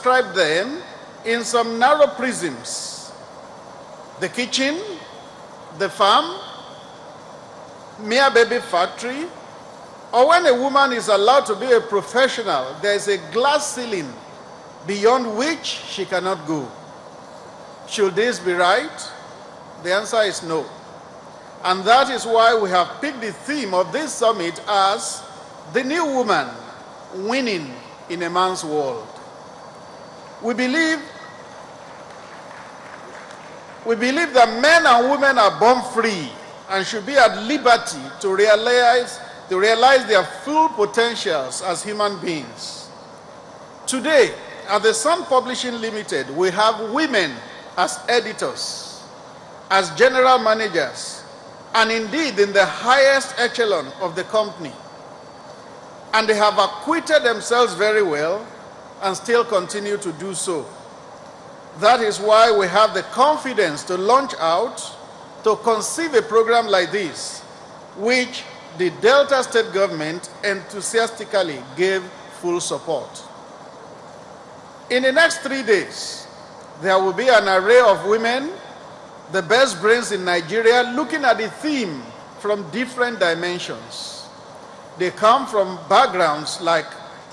circumscribe them in some narrow prisms: the kitchen, the farm, mere baby factory, or when a woman is allowed to be a professional, there is a glass ceiling beyond which she cannot go. Should this be right? The answer is no. And that is why we have picked the theme of this summit as the new woman winning in a man's world. We believe that men and women are born free and should be at liberty to realize their full potentials as human beings. Today, at the Sun Publishing Limited, we have women as editors, as general managers, and indeed in the highest echelon of the company. And they have acquitted themselves very well and still continue to do so. That is why we have the confidence to launch out, to conceive a program like this, which the Delta State government enthusiastically gave full support. In the next 3 days, there will be an array of women, the best brains in Nigeria, looking at the theme from different dimensions. They come from backgrounds like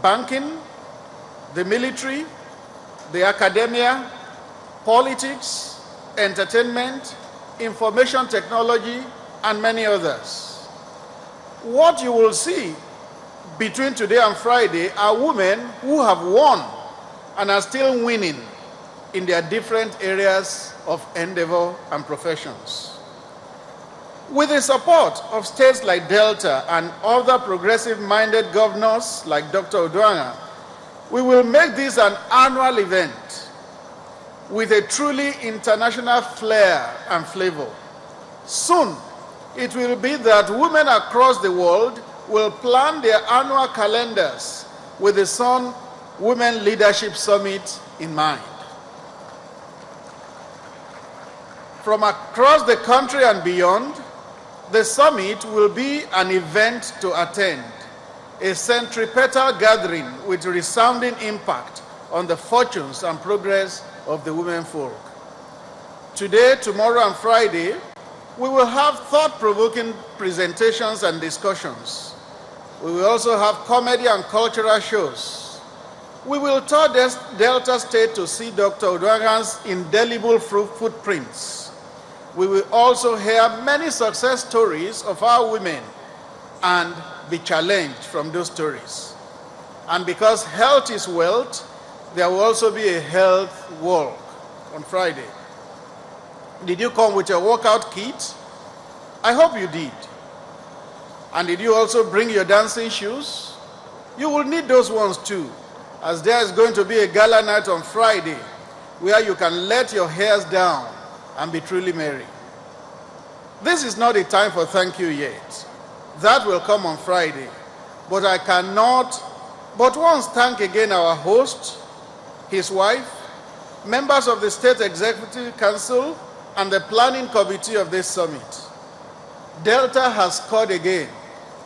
banking, the military, the academia, politics, entertainment, information technology, and many others. What you will see between today and Friday are women who have won and are still winning in their different areas of endeavor and professions. With the support of states like Delta and other progressive-minded governors like Dr. Oduanga, we will make this an annual event with a truly international flair and flavor. Soon, it will be that women across the world will plan their annual calendars with the Sun Women Leadership Summit in mind. From across the country and beyond, the summit will be an event to attend, a centripetal gathering with resounding impact on the fortunes and progress of the women folk. Today, tomorrow, and Friday, we will have thought-provoking presentations and discussions. We will also have comedy and cultural shows. We will tour Delta State to see Dr. Oduanga's indelible footprints. We will also hear many success stories of our women and be challenged from those stories. And because health is wealth, there will also be a health walk on Friday. Did you come with your workout kit? I hope you did. And did you also bring your dancing shoes? You will need those ones too, as there is going to be a gala night on Friday where you can let your hairs down and be truly merry. This is not a time for thank you yet. That will come on Friday. But I cannot but once thank again our host, his wife, members of the State Executive Council, and the planning committee of this summit. Delta has scored again,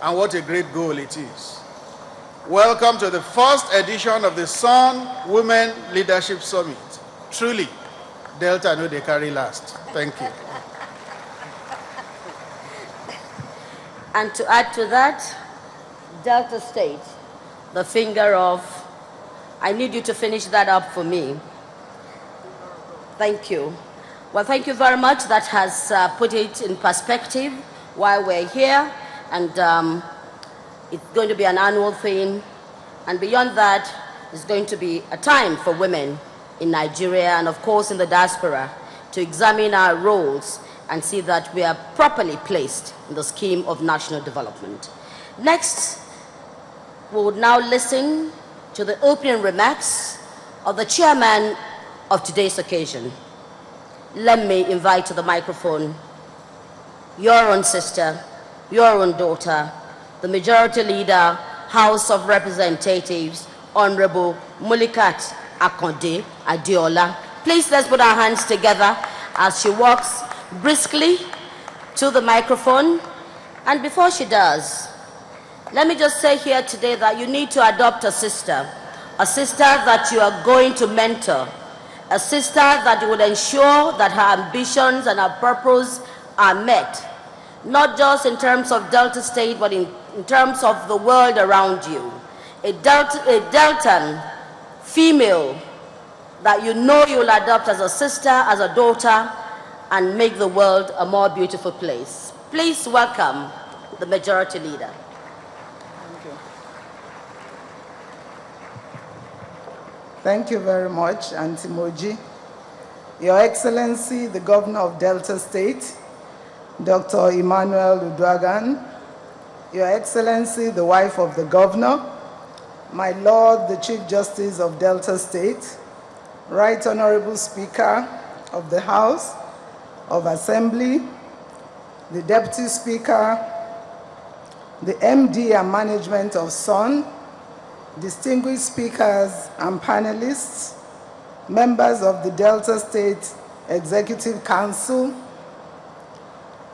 and what a great goal it is. Welcome to the first edition of the Sun Women Leadership Summit. Truly, Delta know they carry last. Thank you. And to add to that, Delta State, the finger of, I need you to finish that up for me. Thank you. Well, thank you very much. That has put it in perspective why we're here. And it's going to be an annual thing. And beyond that, it's going to be a time for women in Nigeria and, of course, in the diaspora to examine our roles and see that we are properly placed in the scheme of national development. Next, we would now listen to the opening remarks of the chairman of today's occasion. Let me invite to the microphone your own sister, your own daughter, the Majority Leader, House of Representatives, Honorable Mulikat Akonde Adeola. Please let's put our hands together as she walks briskly to the microphone. And before she does, let me just say here today that you need to adopt a sister a sister that you are going to mentor, a sister that would ensure that her ambitions and her purpose are met, not just in terms of Delta State, but in terms of the world around you. A Deltan female that you know you will adopt as a sister, as a daughter, and make the world a more beautiful place. Please welcome the Majority Leader. Thank you. Thank you very much, Auntie Moji. Your Excellency, the Governor of Delta State, Dr. Emmanuel Uduaghan, Your Excellency, the wife of the Governor, my Lord, the Chief Justice of Delta State, Right Honorable Speaker of the House of Assembly, the Deputy Speaker, the MD and management of SON, distinguished speakers and panelists, members of the Delta State Executive Council,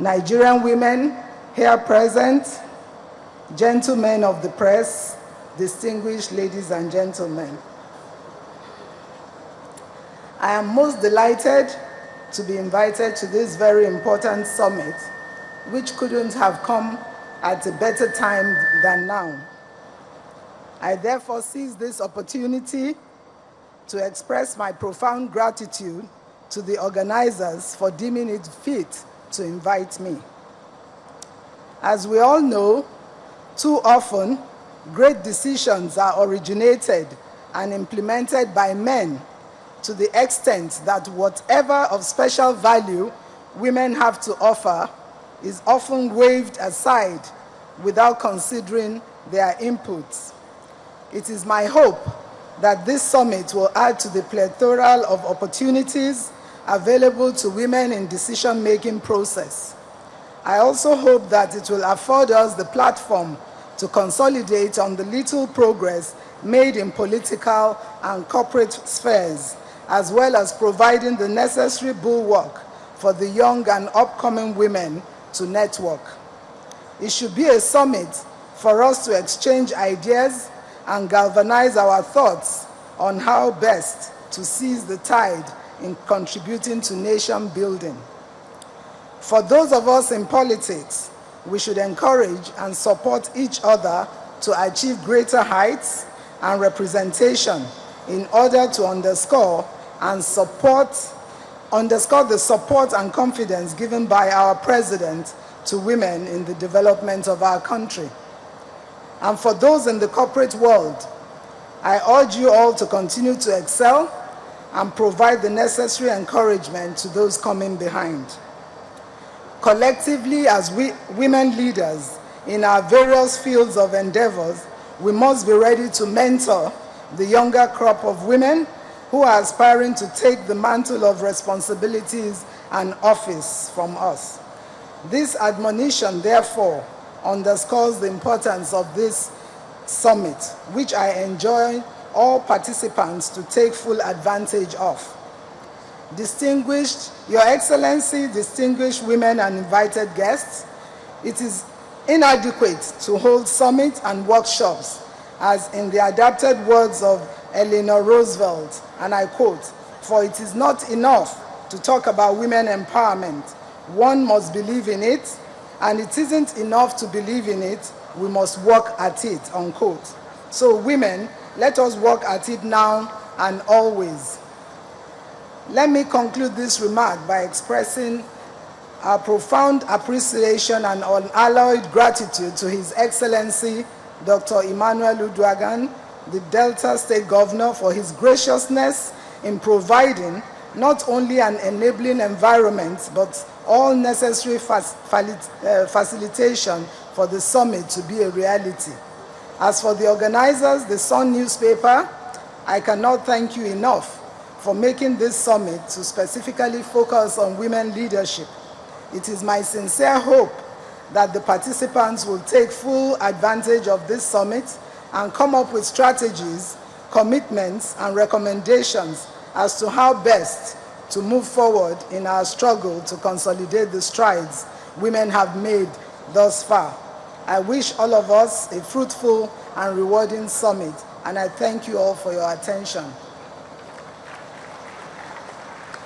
Nigerian women here present, gentlemen of the press, distinguished ladies and gentlemen. I am most delighted to be invited to this very important summit, which couldn't have come at a better time than now. I therefore seize this opportunity to express my profound gratitude to the organizers for deeming it fit to invite me. As we all know, too often, great decisions are originated and implemented by men to the extent that whatever of special value women have to offer is often waved aside without considering their inputs. It is my hope that this summit will add to the plethora of opportunities available to women in decision-making process. I also hope that it will afford us the platform to consolidate on the little progress made in political and corporate spheres, as well as providing the necessary bulwark for the young and upcoming women to network. It should be a summit for us to exchange ideas and galvanize our thoughts on how best to seize the tide in contributing to nation building. For those of us in politics, we should encourage and support each other to achieve greater heights and representation in order to underscore the support and confidence given by our president to women in the development of our country. And for those in the corporate world, I urge you all to continue to excel and provide the necessary encouragement to those coming behind. Collectively, as women leaders in our various fields of endeavors, we must be ready to mentor the younger crop of women who are aspiring to take the mantle of responsibilities and office from us. This admonition, therefore, underscores the importance of this summit, which I enjoin all participants to take full advantage of. Distinguished, Your Excellency, distinguished women and invited guests, it is inadequate to hold summits and workshops, as in the adapted words of Eleanor Roosevelt, and I quote, "For it is not enough to talk about women empowerment. One must believe in it, and it isn't enough to believe in it, we must work at it," unquote. So women, let us work at it now and always. Let me conclude this remark by expressing our profound appreciation and unalloyed gratitude to His Excellency, Dr. Emmanuel Uduaghan, the Delta State Governor, for his graciousness in providing not only an enabling environment, but all necessary facilitation for the summit to be a reality. As for the organizers, the Sun newspaper, I cannot thank you enough for making this summit to specifically focus on women leadership. It is my sincere hope that the participants will take full advantage of this summit and come up with strategies, commitments, and recommendations as to how best to move forward in our struggle to consolidate the strides women have made thus far. I wish all of us a fruitful and rewarding summit. and I thank you all for your attention.